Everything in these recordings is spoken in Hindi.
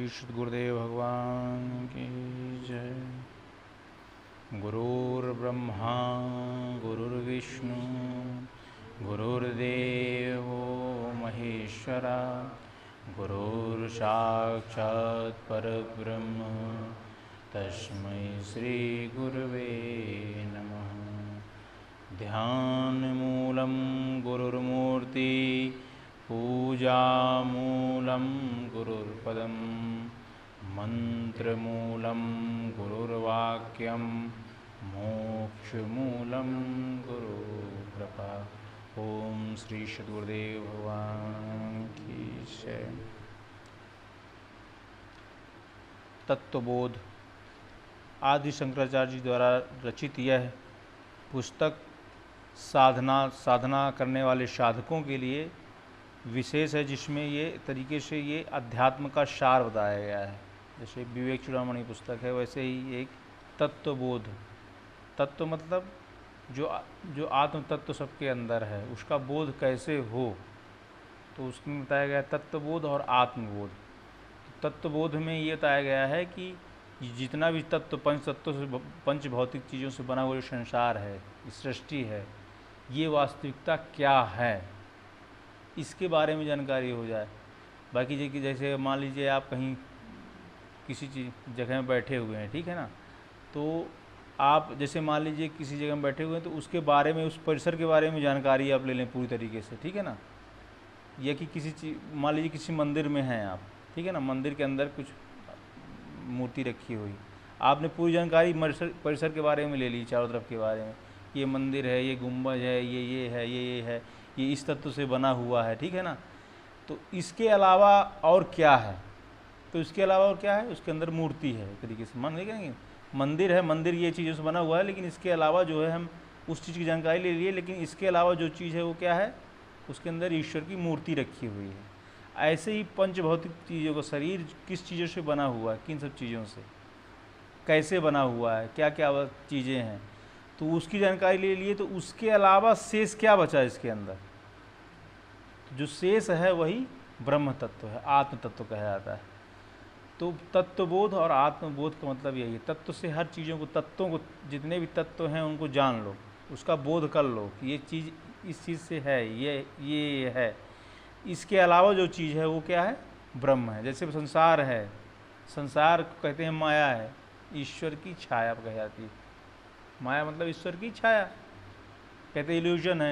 सद्गुरुदेव भगवान की जय। गुरुर्ब्रह्मा गुरुर्विष्णु गुरुर्देवो महेश्वरा गुरुर्साक्षात् परब्रह्म तस्मै श्री गुरवे नमः। ध्यानमूलं गुरुर्मूर्ति पूजामूलं गुरुर्पदं मंत्रमूलं गुरुर्वाक्यं मोक्षमूलं गुरुकृपा। ओम श्री सद्गुरुदेव भगवान की जय। तत्वबोध आदि शंकराचार्य जी द्वारा रचित यह पुस्तक साधना करने वाले साधकों के लिए विशेष है, जिसमें ये तरीके से ये अध्यात्म का सार बताया गया है। जैसे विवेक चूड़ामणि पुस्तक है, वैसे ही एक तत्वबोध, तत्व मतलब जो आत्म तत्व सबके अंदर है उसका बोध कैसे हो, तो उसमें बताया गया तत्वबोध और आत्मबोध। तत्वबोध में ये बताया गया है कि जितना भी तत्व पंच तत्वों से पंच भौतिक चीज़ों से बना हुआ जो संसार है, सृष्टि है, ये वास्तविकता क्या है, इसके बारे में जानकारी हो जाए। बाकी जैसे मान लीजिए आप कहीं किसी जगह में बैठे हुए हैं, ठीक है ना, तो आप जैसे मान लीजिए किसी जगह में बैठे हुए हैं तो उसके बारे में, उस परिसर के बारे में जानकारी आप ले लें पूरी तरीके से, ठीक है ना। या कि किसी चीज़, मान लीजिए किसी मंदिर में हैं आप, ठीक है ना, मंदिर के अंदर कुछ मूर्ति रखी हुई, आपने पूरी जानकारी परिसर के बारे में ले ली, चारों तरफ के बारे में, ये मंदिर है, ये गुंबज है, ये है, ये है, ये इस तत्व से बना हुआ है, ठीक है ना। तो इसके अलावा और क्या है, तो इसके अलावा और क्या है, उसके अंदर मूर्ति है, एक तरीके से मान लेंगे मंदिर है, मंदिर ये चीज़ों से बना हुआ है, लेकिन इसके अलावा जो है हम उस चीज़ की जानकारी ले लिए, लेकिन इसके अलावा जो चीज़ है वो क्या है, उसके अंदर ईश्वर की मूर्ति रखी हुई है। ऐसे ही पंच भौतिक चीज़ों का शरीर किस चीज़ों से बना हुआ है, किन सब चीज़ों से, कैसे बना हुआ है, क्या क्या चीज़ें हैं, तो उसकी जानकारी ले लिए। तो उसके अलावा शेष क्या बचा इसके अंदर, जो शेष है वही ब्रह्म तत्व है, आत्म तत्व कहा जाता है। तो तत्वबोध और आत्मबोध का मतलब यही है, तत्व से हर चीज़ों को, तत्वों को, जितने भी तत्व हैं उनको जान लो, उसका बोध कर लो कि ये चीज़ इस चीज़ से है, ये है। इसके अलावा जो चीज़ है वो क्या है, ब्रह्म है। जैसे संसार है, संसार को कहते हैं माया है, ईश्वर की छाया कही जाती है। माया मतलब ईश्वर की छाया, कहते हैं इल्यूजन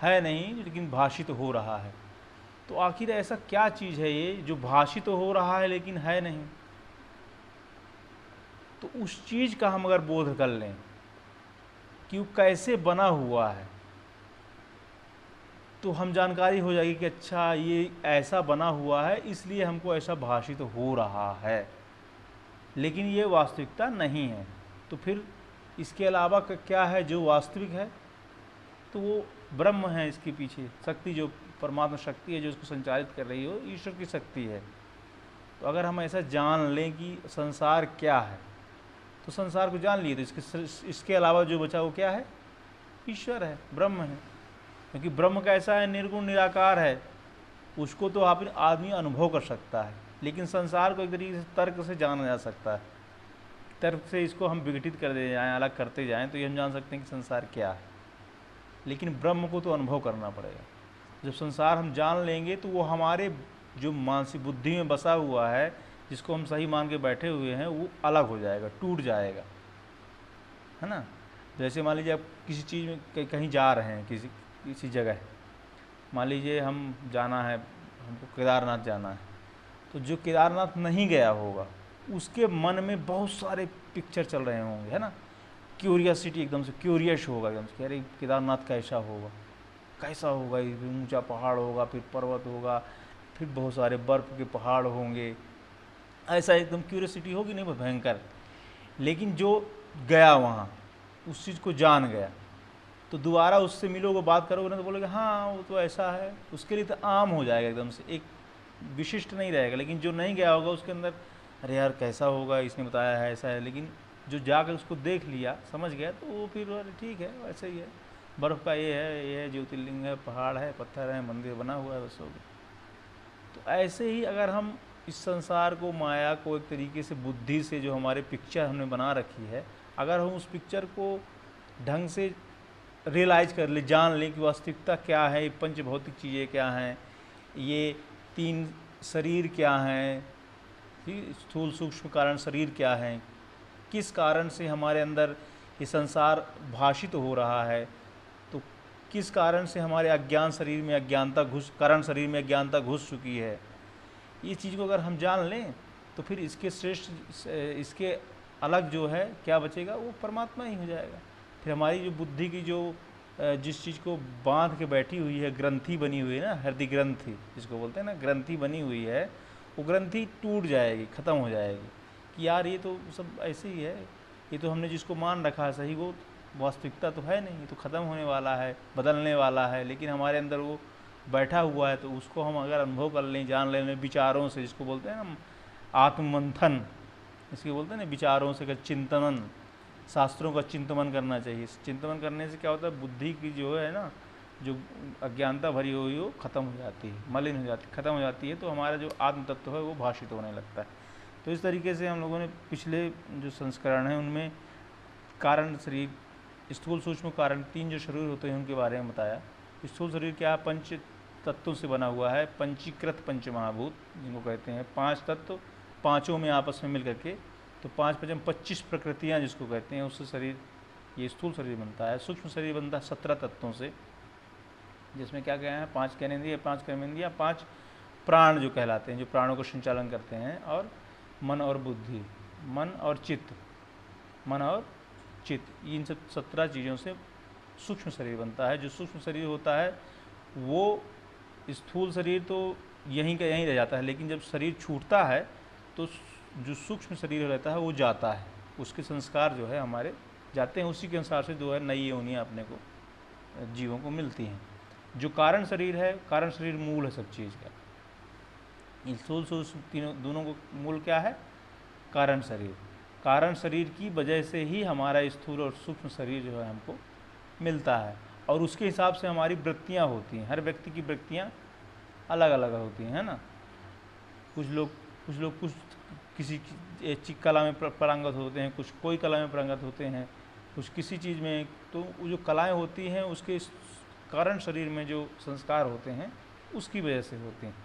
है नहीं, लेकिन भाषित हो रहा है। तो आखिर ऐसा क्या चीज़ है ये जो भाषित हो रहा है लेकिन है नहीं, तो उस चीज़ का हम अगर बोध कर लें कि वो कैसे बना हुआ है, तो हम जानकारी हो जाएगी कि अच्छा ये ऐसा बना हुआ है इसलिए हमको ऐसा भाषित हो रहा है, लेकिन ये वास्तविकता नहीं है। तो फिर इसके अलावा क्या है जो वास्तविक है, तो वो ब्रह्म है, इसके पीछे शक्ति, जो परमात्मा शक्ति है जो उसको संचालित कर रही हो, ईश्वर की शक्ति है। तो अगर हम ऐसा जान लें कि संसार क्या है, तो संसार को जान लिए, तो इसके अलावा जो बचा वो क्या है, ईश्वर है, ब्रह्म है। क्योंकि ब्रह्म कैसा है, निर्गुण निराकार है, उसको तो आदमी अनुभव कर सकता है, लेकिन संसार को एक तरीके से तर्क से जाना जा सकता है। तर्क से इसको हम विघटित कर दे जाएँ, अलग करते जाएँ, तो ये हम जान सकते हैं कि संसार क्या है, लेकिन ब्रह्म को तो अनुभव करना पड़ेगा। जब संसार हम जान लेंगे तो वो हमारे जो मानसिक बुद्धि में बसा हुआ है, जिसको हम सही मान के बैठे हुए हैं, वो अलग हो जाएगा, टूट जाएगा, है ना। जैसे मान लीजिए आप किसी चीज़ में कहीं जा रहे हैं, किसी जगह, मान लीजिए हम जाना है, हमको केदारनाथ जाना है, तो जो केदारनाथ नहीं गया होगा उसके मन में बहुत सारे पिक्चर चल रहे होंगे, है ना, क्यूरियसिटी, एकदम से क्यूरियस होगा, एकदम से, अरे केदारनाथ कैसा होगा, कैसा होगा, ऊंचा पहाड़ होगा, फिर पर्वत होगा, फिर बहुत सारे बर्फ़ के पहाड़ होंगे, ऐसा एकदम क्यूरियसिटी होगी, नहीं बहुत भयंकर। लेकिन जो गया वहाँ, उस चीज़ को जान गया, तो दोबारा उससे मिलोगे, बात करोगे ना, तो बोलोगे हाँ वो तो ऐसा है, उसके लिए तो आम हो जाएगा, एकदम से एक विशिष्ट नहीं रहेगा। लेकिन जो नहीं गया होगा उसके अंदर, अरे यार कैसा होगा, इसने बताया है ऐसा है, लेकिन जो जाकर उसको देख लिया, समझ गया, तो वो फिर अरे ठीक है, वैसे ही है, बर्फ़ का ये है, ज्योतिर्लिंग है, पहाड़ है, पत्थर है, मंदिर बना हुआ है, बस हो गया। तो ऐसे ही अगर हम इस संसार को, माया को एक तरीके से बुद्धि से जो हमारे पिक्चर हमने बना रखी है, अगर हम उस पिक्चर को ढंग से रियलाइज कर ले, जान लें कि वास्तविकता क्या है, ये पंच भौतिक चीज़ें क्या हैं, ये तीन शरीर क्या हैं, स्थूल सूक्ष्म कारण शरीर क्या है, किस कारण से हमारे अंदर ये संसार भाषित हो रहा है, तो किस कारण से हमारे अज्ञान शरीर में अज्ञानता कारण शरीर में अज्ञानता घुस चुकी है, ये चीज़ को अगर हम जान लें तो फिर इसके श्रेष्ठ, इसके अलग जो है क्या बचेगा, वो परमात्मा ही हो जाएगा। फिर हमारी जो बुद्धि की जो जिस चीज़ को बांध के बैठी हुई है, ग्रंथि बनी हुई है ना, हृदय ग्रंथि जिसको बोलते हैं ना, ग्रंथि बनी हुई है, वो ग्रंथि टूट जाएगी, ख़त्म हो जाएगी कि यार ये तो सब ऐसे ही है, ये तो हमने जिसको मान रखा है सही, वो वास्तविकता तो है नहीं, ये तो ख़त्म होने वाला है, बदलने वाला है, लेकिन हमारे अंदर वो बैठा हुआ है। तो उसको हम अगर अनुभव कर लें, जान लें विचारों से, जिसको बोलते हैं ना आत्ममंथन, इसको बोलते हैं ना विचारों से, चिंतन, शास्त्रों का चिंतन करना चाहिए। चिंतन करने से क्या होता है, बुद्धि की जो है ना, जो अज्ञानता भरी हुई हो ख़त्म हो जाती है, मलिन हो जाती है, ख़त्म हो जाती है, तो हमारा जो आत्म तत्व है वो भाषित होने लगता है। तो इस तरीके से हम लोगों ने पिछले जो संस्करण हैं उनमें कारण शरीर, स्थूल सूक्ष्म कारण, तीन जो शरीर होते हैं उनके बारे में बताया। स्थूल शरीर क्या है, पंच तत्वों से बना हुआ है, पंचीकृत पंच महाभूत जिनको कहते हैं, पांच तत्व, पांचों में आपस में मिल करके, तो पाँच पंचम 25 प्रकृतियाँ जिसको कहते हैं, उससे शरीर, ये स्थूल शरीर बनता है। सूक्ष्म शरीर बनता है 17 तत्वों से, जिसमें क्या क्या है, 5 ज्ञानेंद्रिय, 5 कर्मेंद्रिय, 5 प्राण जो कहलाते हैं, जो प्राणों को संचालन करते हैं, और मन और बुद्धि, मन और चित्त, मन और चित्त, इन सब 17 चीज़ों से सूक्ष्म शरीर बनता है। जो सूक्ष्म शरीर होता है वो, स्थूल शरीर तो यहीं का यहीं रह जाता है, लेकिन जब शरीर छूटता है तो जो सूक्ष्म शरीर रहता है वो जाता है, उसके संस्कार जो है हमारे जाते हैं, उसी के अनुसार से जो है नई योनियाँ अपने को, जीवों को मिलती हैं। जो कारण शरीर है, कारण शरीर मूल है सब चीज़ का, स्थूल सूक्ष्म तीनों दोनों को मूल क्या है, कारण शरीर। कारण शरीर की वजह से ही हमारा स्थूल और सूक्ष्म शरीर जो है हमको मिलता है, और उसके हिसाब से हमारी वृत्तियाँ होती हैं। हर व्यक्ति की वृत्तियाँ अलग अलग होती हैं, है ना। कुछ लोग किसी कला में पारंगत होते हैं, कुछ कोई कला में पारंगत होते हैं, कुछ किसी चीज़ में। तो वो जो कलाएं होती हैं उसके कारण शरीर में जो संस्कार होते हैं उसकी वजह से होते हैं।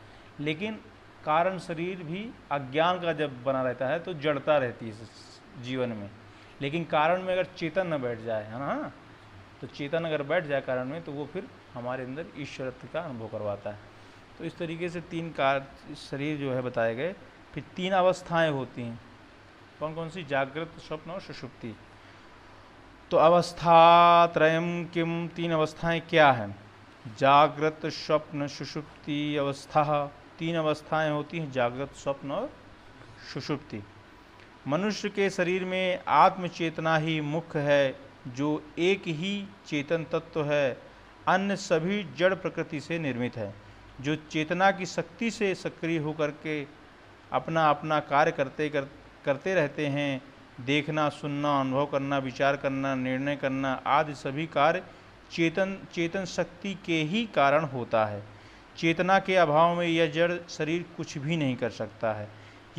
लेकिन कारण शरीर भी अज्ञान का जब बना रहता है तो जड़ता रहती है जीवन में। लेकिन कारण में अगर चेतन न बैठ जाए, है ना, तो चेतन अगर बैठ जाए कारण में, तो वो फिर हमारे अंदर ईश्वरत्व का अनुभव करवाता है। तो इस तरीके से तीन शरीर जो है बताए गए। फिर तीन अवस्थाएं होती हैं, कौन कौन सी, जागृत, स्वप्न और सुषुप्ति। तो अवस्था त्रयम किम, तीन अवस्थाएं क्या हैं, जागृत, स्वप्न, सुषुप्ति अवस्था। तीन अवस्थाएं होती हैं, जागृत, स्वप्न और सुषुप्ति। मनुष्य के शरीर में आत्म चेतना ही मुख्य है, जो एक ही चेतन तत्व है, अन्य सभी जड़ प्रकृति से निर्मित है। जो चेतना की शक्ति से सक्रिय होकर के अपना अपना कार्य करते रहते हैं, देखना, सुनना, अनुभव करना, विचार करना, निर्णय करना आदि सभी कार्य चेतन शक्ति के ही कारण होता है। चेतना के अभाव में यह जड़ शरीर कुछ भी नहीं कर सकता है।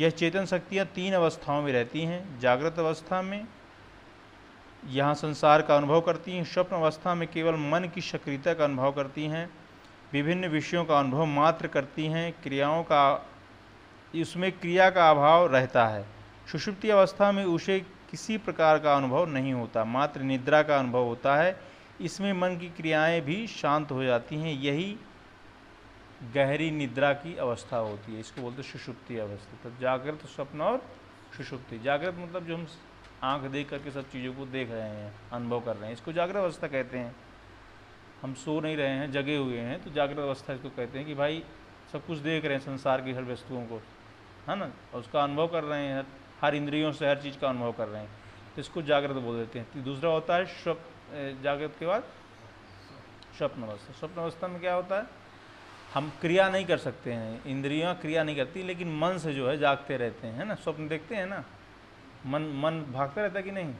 यह चेतन शक्तियाँ तीन अवस्थाओं में रहती हैं। जागृत अवस्था में यहाँ संसार का अनुभव करती हैं, स्वप्न अवस्था में केवल मन की सक्रियता का अनुभव करती हैं, विभिन्न विषयों का अनुभव मात्र करती हैं, उसमें क्रिया का अभाव रहता है। सुषुप्ति अवस्था में उसे किसी प्रकार का अनुभव नहीं होता, मात्र निद्रा का अनुभव होता है। इसमें मन की क्रियाएं भी शांत हो जाती हैं, यही गहरी निद्रा की अवस्था होती है, इसको बोलते हैं सुषुप्ति अवस्था। तो जागृत, स्वप्न और सुषुप्ति। जागृत मतलब जो हम आंख देख करके सब चीज़ों को देख रहे हैं, अनुभव कर रहे हैं, इसको जागृत अवस्था कहते हैं। हम सो नहीं रहे हैं, जगे हुए हैं, तो जागृत अवस्था इसको कहते हैं कि भाई सब कुछ देख रहे हैं, संसार की हर वस्तुओं को, है ना, और उसका अनुभव कर रहे हैं, हर इंद्रियों से हर चीज़ का अनुभव कर रहे हैं, तो इसको जागृत बोल देते हैं। तो दूसरा होता है जागृत के बाद स्वप्न अवस्था। स्वप्न अवस्था में क्या होता है, हम क्रिया नहीं कर सकते हैं, इंद्रियां क्रिया नहीं करती, लेकिन मन से जो है जागते रहते हैं, है ना। स्वप्न देखते हैं ना, मन भागता रहता है कि नहीं,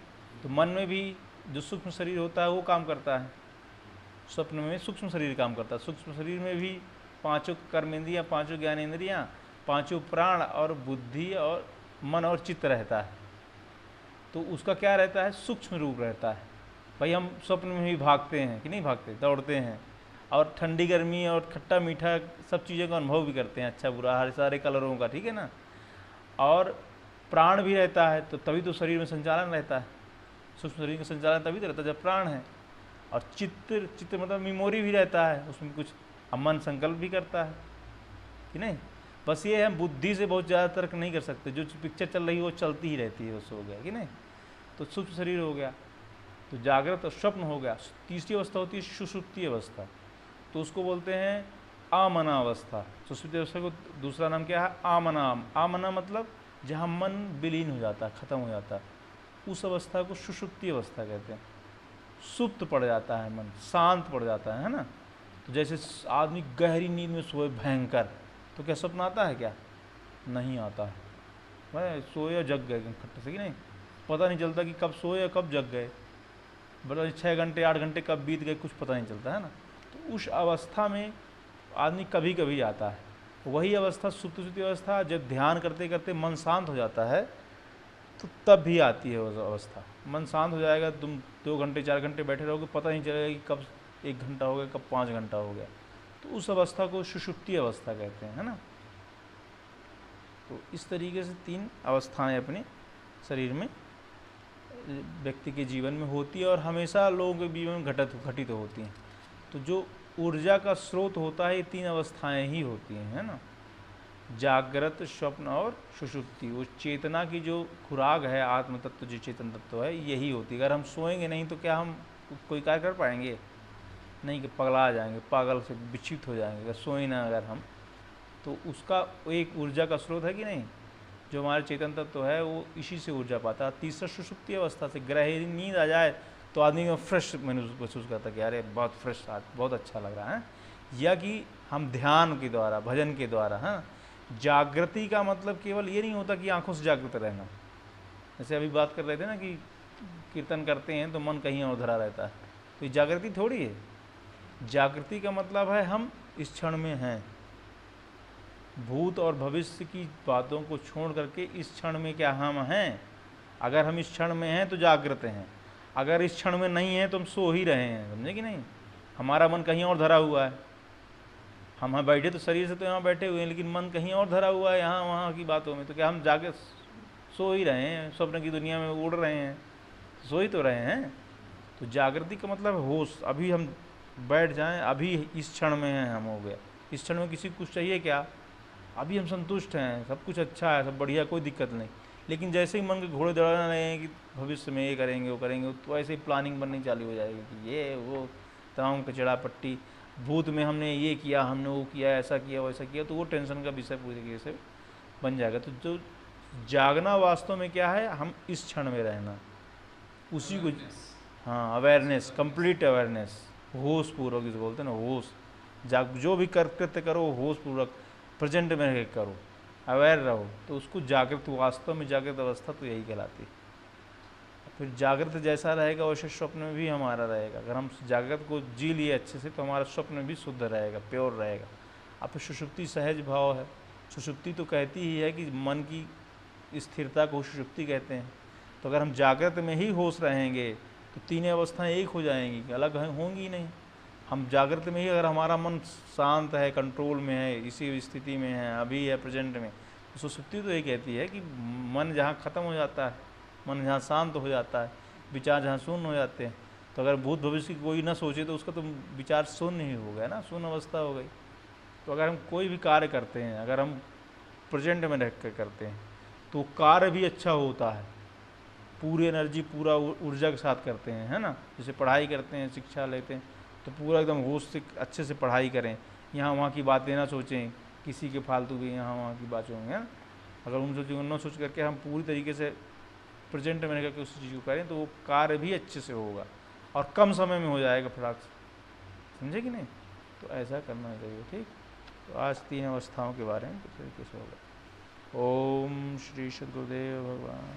तो मन में भी जो सूक्ष्म शरीर होता है वो काम करता है, स्वप्न में सूक्ष्म शरीर काम करता है। सूक्ष्म शरीर में भी पांचों कर्मेंद्रियाँ, पांचों ज्ञानेंद्रियाँ पांचों प्राण और बुद्धि और मन और चित्त रहता है, तो उसका क्या रहता है, सूक्ष्म रूप रहता है। भाई हम स्वप्न में भी भागते हैं कि नहीं भागते, दौड़ते हैं, और ठंडी गर्मी और खट्टा मीठा सब चीज़ों का अनुभव भी करते हैं, अच्छा बुरा हर सारे कलरों का, ठीक है ना। और प्राण भी रहता है, तो तभी तो शरीर में संचालन रहता है, सूक्ष्म शरीर का संचालन तभी तो रहता है जब प्राण है। और चित्त मतलब मेमोरी भी रहता है, उसमें कुछ मन संकल्प भी करता है कि नहीं। बस ये हम बुद्धि से बहुत ज़्यादा तर्क नहीं कर सकते, जो पिक्चर चल रही है वो चलती ही रहती है, बस हो गया कि नहीं। तो सूक्ष्म शरीर हो गया, तो जागृत और स्वप्न हो गया। तीसरी अवस्था होती है सुषुप्ति अवस्था, तो उसको बोलते हैं आमना अवस्था। सुषुप्ति अवस्था को दूसरा नाम क्या है, आमना। आमना मतलब जहाँ मन विलीन हो जाता है, खत्म हो जाता है, उस अवस्था को सुषुप्ति अवस्था कहते हैं। सुप्त पड़ जाता है मन, शांत पड़ जाता है ना। तो जैसे आदमी गहरी नींद में सोए भयंकर, तो क्या स्वप्न आता है, क्या नहीं आता है। भाई सोए और जग गए खट्टे से कि नहीं, पता नहीं चलता कि कब सोए या कब जग गए, बता 6 घंटे 8 घंटे कब बीत गए, कुछ पता नहीं चलता है ना। तो उस अवस्था में आदमी कभी कभी आता है। वही अवस्था सुप्ति अवस्था, जब ध्यान करते करते मन शांत हो जाता है तो तब भी आती है उस अवस्था। मन शांत हो जाएगा, तुम 2 घंटे 4 घंटे बैठे रहोगे, पता नहीं चलेगा कि कब 1 घंटा हो गया, कब 5 घंटा हो गया। तो उस अवस्था को सुषुप्ति अवस्था कहते हैं, है ना। तो इस तरीके से 3 अवस्थाएं अपने शरीर में व्यक्ति के जीवन में होती है, और हमेशा लोगों के जीवन में घटित होती हैं। तो जो ऊर्जा का स्रोत होता है, ये 3 अवस्थाएं ही होती हैं, है ना, जागृत, स्वप्न और सुषुप्ति। वो चेतना की जो खुराक है, आत्म तत्व जो चेतन तत्व है, यही होती है। अगर हम सोएंगे नहीं तो क्या हम कोई कार्य कर पाएंगे, नहीं, कि पगला जाएंगे, पागल से विक्षिप्त हो जाएंगे अगर सोए ना अगर हम। तो उसका एक ऊर्जा का स्रोत है कि नहीं, जो हमारे चेतन तत्व है वो इसी से ऊर्जा पाता है। तीसरा सुषुप्ति अवस्था से गहरी नींद आ जाए तो आदमी को फ्रेश महसूस करता है कि अरे बहुत फ्रेश, बहुत अच्छा लग रहा है। या कि हम ध्यान के द्वारा, भजन के द्वारा, हाँ। जागृति का मतलब केवल ये नहीं होता कि आंखों से जागृत रहना, जैसे अभी बात कर रहे थे ना कि कीर्तन करते हैं तो मन कहीं और धरा रहता है, तो ये जागृति थोड़ी है। जागृति का मतलब है हम इस क्षण में हैं, भूत और भविष्य की बातों को छोड़ करके इस क्षण में क्या हम हैं। अगर हम इस क्षण में हैं तो जागृत हैं, अगर इस क्षण में नहीं है तो हम सो ही रहे हैं, समझे कि नहीं। हमारा मन कहीं और धरा हुआ है, हम यहाँ बैठे तो शरीर से तो यहाँ बैठे हुए हैं, लेकिन मन कहीं और धरा हुआ है यहाँ वहाँ की बातों में। तो क्या हम जाके सो ही रहे हैं, स्वप्न की दुनिया में उड़ रहे हैं, सो ही तो रहे हैं। तो जागृति का मतलब होश, अभी हम बैठ जाएं, अभी इस क्षण में हैं हम, हो गया। इस क्षण में किसी को कुछ चाहिए क्या, अभी हम संतुष्ट हैं, सब कुछ अच्छा है, सब बढ़िया, कोई दिक्कत नहीं। लेकिन जैसे ही मन के घोड़े दौड़ा रहे हैं कि भविष्य में ये करेंगे वो करेंगे, तो ऐसे ही प्लानिंग बननी चालू हो जाएगी कि ये वो तमाम कचड़ा पट्टी, भूत में हमने ये किया, हमने वो किया, ऐसा किया वैसा किया, तो वो टेंशन का विषय पूरी तरीके से बन जाएगा। तो जो जागना वास्तव में क्या है, हम इस क्षण में रहना, उसी को, हाँ, अवेयरनेस, कंप्लीट अवेयरनेस, होश पूर्वक जिसे बोलते हैं ना, होश। जो भी कृत्य करो होश पूर्वक प्रेजेंट में रह करो, अवेयर रहो, तो उसको जागृत, वास्तव में जागृत अवस्था तो यही कहलाती है। फिर जागृत जैसा रहेगा वैसे स्वप्न में भी हमारा रहेगा। अगर हम जागृत को जी लिए अच्छे से तो हमारा स्वप्न भी शुद्ध रहेगा, प्योर रहेगा। अब फिर सुषुप्ति सहज भाव है। सुषुप्ति तो कहती ही है कि मन की स्थिरता को सुषुप्ति कहते हैं। तो अगर हम जागृत में ही होश रहेंगे तो 3 अवस्थाएं एक हो जाएंगी, अलग होंगी नहीं। हम जागृत में ही अगर हमारा मन शांत है, कंट्रोल में है, इसी स्थिति में है, अभी है, प्रेजेंट में, तो सुषुप्ति तो ये कहती है कि मन जहाँ ख़त्म हो जाता है, मन जहाँ शांत हो जाता है, विचार जहाँ शून्य हो जाते हैं, तो अगर भूत भविष्य की कोई ना सोचे तो उसका तो विचार शून्य ही हो गया ना, शून्य अवस्था हो गई। तो अगर हम कोई भी कार्य करते हैं, अगर हम प्रेजेंट में रह कर करते हैं तो कार्य भी अच्छा होता है, पूरी एनर्जी, पूरा ऊर्जा के साथ करते हैं, है ना। जैसे पढ़ाई करते हैं, शिक्षा लेते हैं, तो पूरा एकदम होश से अच्छे से पढ़ाई करें, यहाँ वहाँ की बातें ना सोचें, किसी के फालतू की यहाँ वहाँ की बातें होंगे, अगर उन सोचेंगे न सोच करके हम पूरी तरीके से प्रेजेंट में रहकर उस चीज़ को करें तो वो कार्य भी अच्छे से होगा और कम समय में हो जाएगा फटाक से, समझे कि नहीं। तो ऐसा करना चाहिए, ठीक। तो आज 3 अवस्थाओं के बारे में किस तरीके से होगा। ओम श्री सद्गुरुदेव भगवान।